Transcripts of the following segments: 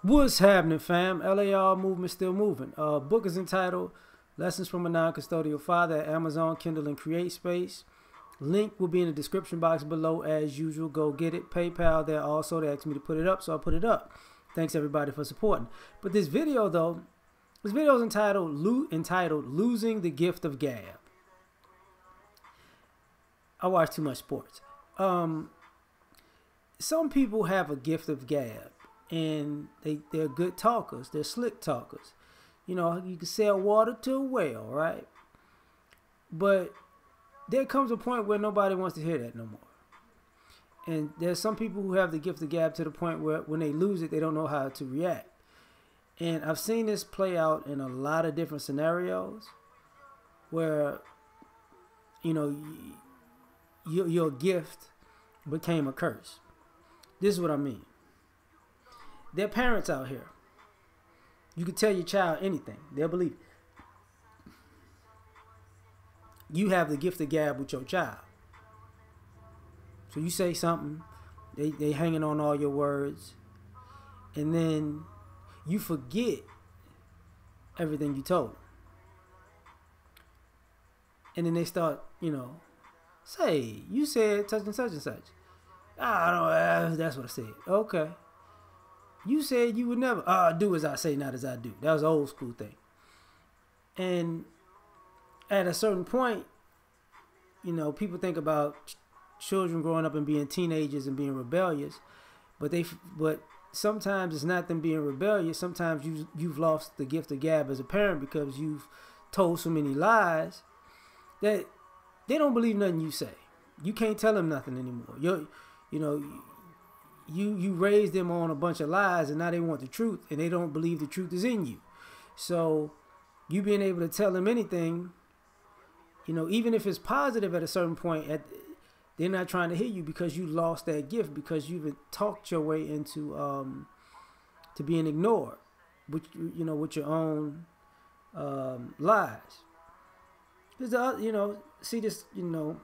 What's happening, fam? L.A.R. movement still moving. Book is entitled Lessons from a Non-Custodial Father at Amazon, Kindle, and Create Space. Link will be in the description box below as usual. Go get it. PayPal there also. They asked me to put it up, so I put it up. Thanks everybody for supporting. But this video though, this video is entitled Losing the Gift of Gab. I watch too much sports. Some people have a gift of gab, and they're good talkers. They're slick talkers. You know, you can sell water to a whale, right? But there comes a point where nobody wants to hear that no more. And there's some people who have the gift of gab to the point where when they lose it, they don't know how to react. And I've seen this play out in a lot of different scenarios where, you know, your gift became a curse. This is what I mean. There are parents out here. You can tell your child anything. They'll believe it. You have the gift of gab with your child. So you say something, they hanging on all your words, and then you forget everything you told them. And then they start, you know, say, you said such and such and such. I don't know, that's what I said. Okay. You said you would never do as I say, not as I do. That was an old school thing. And at a certain point, you know, people think about children growing up and being teenagers and being rebellious, but sometimes it's not them being rebellious. Sometimes you've lost the gift of gab as a parent because you've told so many lies that they don't believe nothing you say. You can't tell them nothing anymore. You raised them on a bunch of lies, and now they want the truth, and they don't believe the truth is in you. So you being able to tell them anything, you know, even if it's positive at a certain point, they're not trying to hear you because you lost that gift, because you've talked your way into to being ignored, with your own lies. You know, see this, you know,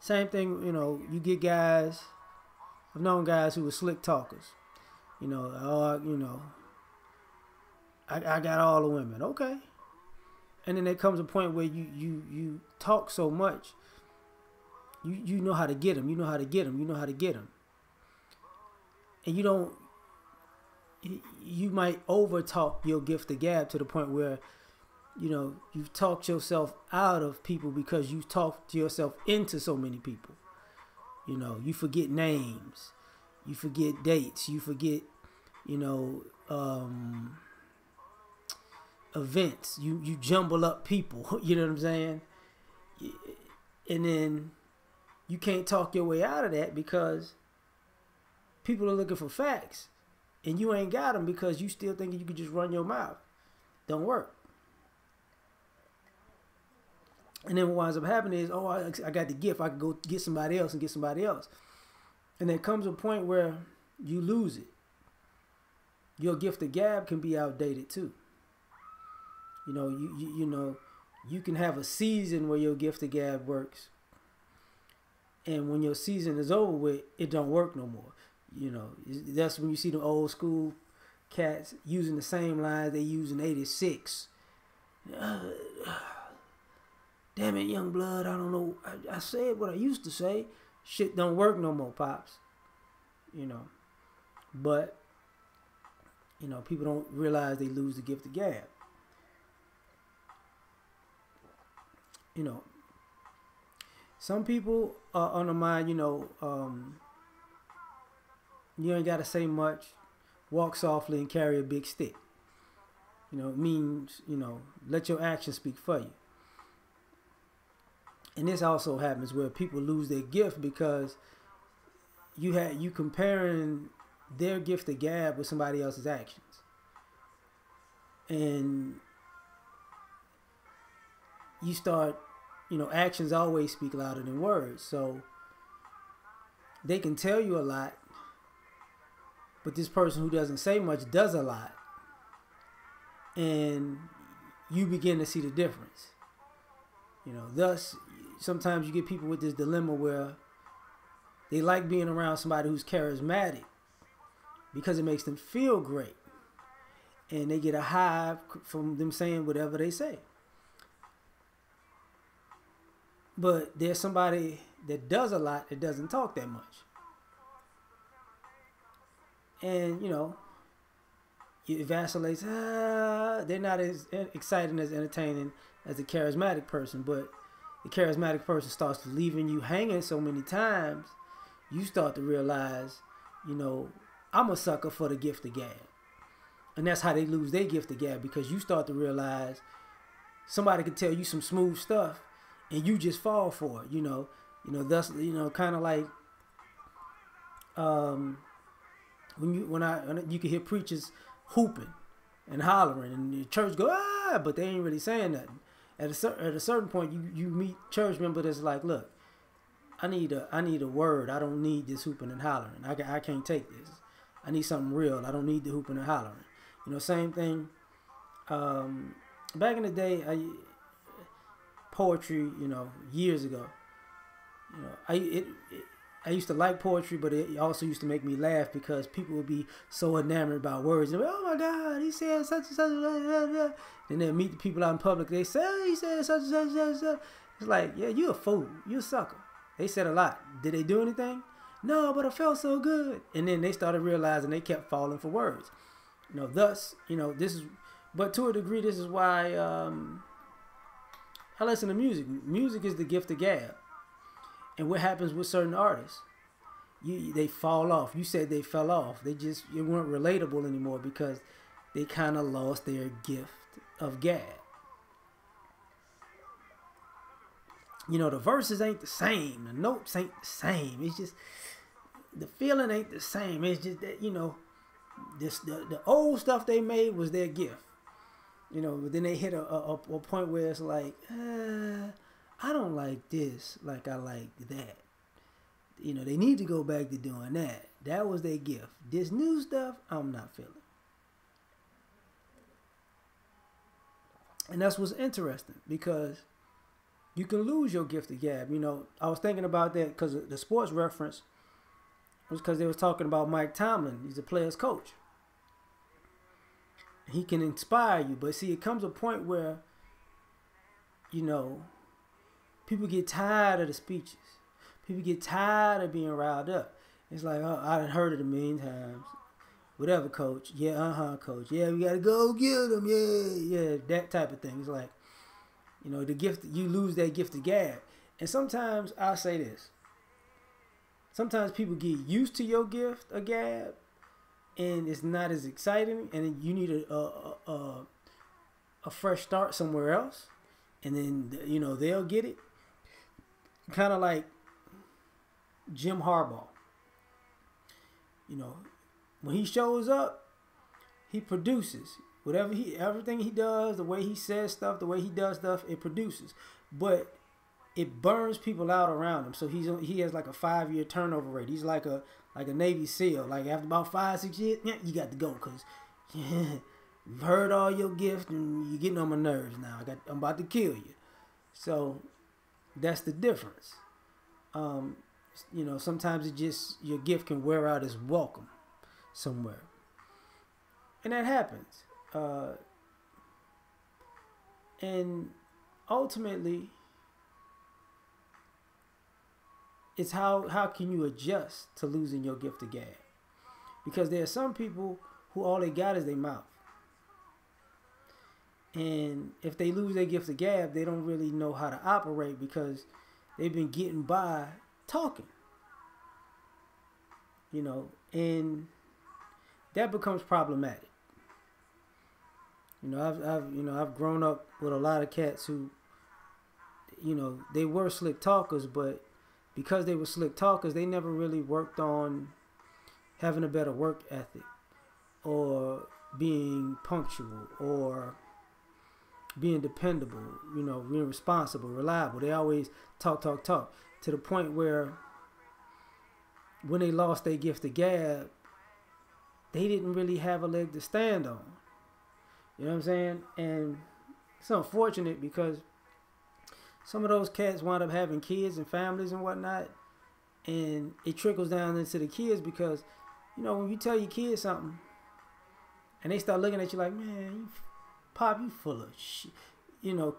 same thing. You know, you get guys. I've known guys who were slick talkers. You know, I got all the women. Okay. And then there comes a point where you talk so much. You know how to get them. You know how to get them. You know how to get them. And you might over talk your gift of gab to the point where, you know, you've talked yourself out of people because you've talked yourself into so many people. You know, you forget names, you forget dates, you forget, you know, events. You jumble up people. You know what I'm saying? And then you can't talk your way out of that because people are looking for facts, and you ain't got them because you still thinking you could just run your mouth. Don't work. And then what winds up happening is, oh, I got the gift. I could go get somebody else and get somebody else. And there comes a point where you lose it. Your gift of gab can be outdated too. You know, you know, you can have a season where your gift of gab works, and when your season is over with, it don't work no more. You know, that's when you see the old school cats using the same lines they used in '86. Damn it, young blood, I don't know. I said what I used to say. Shit don't work no more, pops. You know. But, you know, people don't realize they lose the gift of gab. You know. Some people are undermined, you know, you ain't got to say much. Walk softly and carry a big stick. You know, it means, you know, let your actions speak for you. And this also happens where people lose their gift because you comparing their gift of gab with somebody else's actions. And you start, you know, actions always speak louder than words. So they can tell you a lot, but this person who doesn't say much does a lot. And you begin to see the difference. You know, thus, sometimes you get people with this dilemma where they like being around somebody who's charismatic, because it makes them feel great. And they get a high from them saying whatever they say. But there's somebody that does a lot that doesn't talk that much. And, you know, it vacillates. They're not as exciting, as entertaining as a charismatic person. But the charismatic person starts leaving you hanging so many times, you start to realize, you know, I'm a sucker for the gift of gab. And that's how they lose their gift of gab, because you start to realize somebody can tell you some smooth stuff and you just fall for it, you know. Thus, you know, kind of like when you can hear preachers hooping and hollering and the church go, but they ain't really saying nothing. At a certain point, you meet church members that's like, look, I need a word. I don't need this hooping and hollering. I can't take this. I need something real. I don't need the hooping and hollering. You know, same thing. Back in the day, poetry, you know, years ago, you know, I used to like poetry, but it also used to make me laugh because people would be so enamored about words. They'd be, oh my God, he said such and such, blah, blah, blah. And then meet the people out in public. They say, oh, he said such and such, such, such. It's like, yeah, you a fool. You a sucker. They said a lot. Did they do anything? No, but I felt so good. And then they started realizing they kept falling for words. You know, thus, you know, this is, but to a degree, this is why I listen to music. Music is the gift of gab. And what happens with certain artists? They fall off. You said they fell off. They weren't relatable anymore because they kind of lost their gift of gab. You know, the verses ain't the same. The notes ain't the same. It's just, the feeling ain't the same. It's just that, you know, the old stuff they made was their gift. You know, but then they hit a point where it's like, I don't like this like I like that. You know, they need to go back to doing that. That was their gift. This new stuff, I'm not feeling. And that's what's interesting, because you can lose your gift of gab. You know, I was thinking about that because the sports reference was because they was talking about Mike Tomlin. He's a player's coach. He can inspire you, but see, it comes a point where, you know, people get tired of the speeches. People get tired of being riled up. It's like, oh, I done heard it a million times. Whatever, coach. Yeah, coach. Yeah, we gotta go get him. Yeah, that type of thing. It's like, you know, the gift, you lose that gift of gab. And sometimes I'll say this. Sometimes people get used to your gift of gab, and it's not as exciting, and you need a fresh start somewhere else, and then, you know, they'll get it. Kind of like Jim Harbaugh. You know, when he shows up, he produces. Everything he does, the way he says stuff, the way he does stuff, it produces. But it burns people out around him. So he has like a 5-year turnover rate. He's like a Navy SEAL. Like after about 5-6 years, yeah, you got to go, because you've heard all your gift and you're getting on my nerves now. I'm about to kill you. So that's the difference. You know, sometimes it just, your gift can wear out its welcome somewhere. And that happens. And ultimately, it's how can you adjust to losing your gift of gab? Because there are some people who all they got is their mouth. And if they lose their gift of gab, they don't really know how to operate because they've been getting by talking. You know, and that becomes problematic. You know, I've grown up with a lot of cats who, you know, they were slick talkers, but because they were slick talkers, they never really worked on having a better work ethic or being punctual or being dependable, you know, being responsible, reliable. They always talk to the point where when they lost their gift of gab, they didn't really have a leg to stand on. You know what I'm saying? And it's unfortunate because some of those cats wind up having kids and families and whatnot, and it trickles down into the kids because when you tell your kids something and they start looking at you like, man, Pop, you full of shit.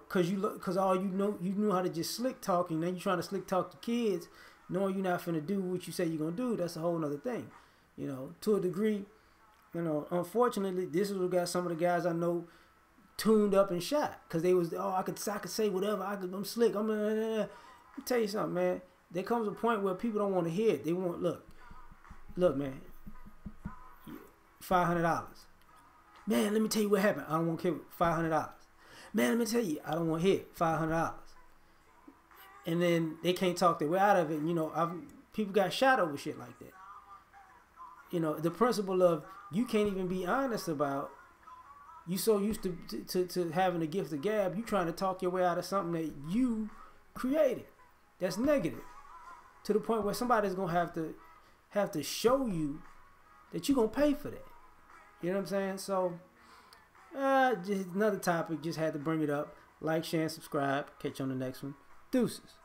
Cause all you knew how to just slick talk, and then you trying to slick talk to kids, knowing you're not finna do what you say you're gonna do. That's a whole nother thing. To a degree, unfortunately, this is what got some of the guys I know tuned up and shot, cause they was, I could say whatever. I'm slick. Let me tell you something, man. There comes a point where people don't want to hear it. They want, look, man, $500. Man, let me tell you what happened. I don't want to care. $500. Man, let me tell you, I don't want to hear $500. And then they can't talk their way out of it. And, people got shot over shit like that. The principle of you can't even be honest about, you so used to having a gift of gab, you trying to talk your way out of something that you created. That's negative. To the point where somebody's going to have to show you that you're going to pay for that. You know what I'm saying? So, just another topic. Just had to bring it up. Like, share, and subscribe. Catch you on the next one. Deuces.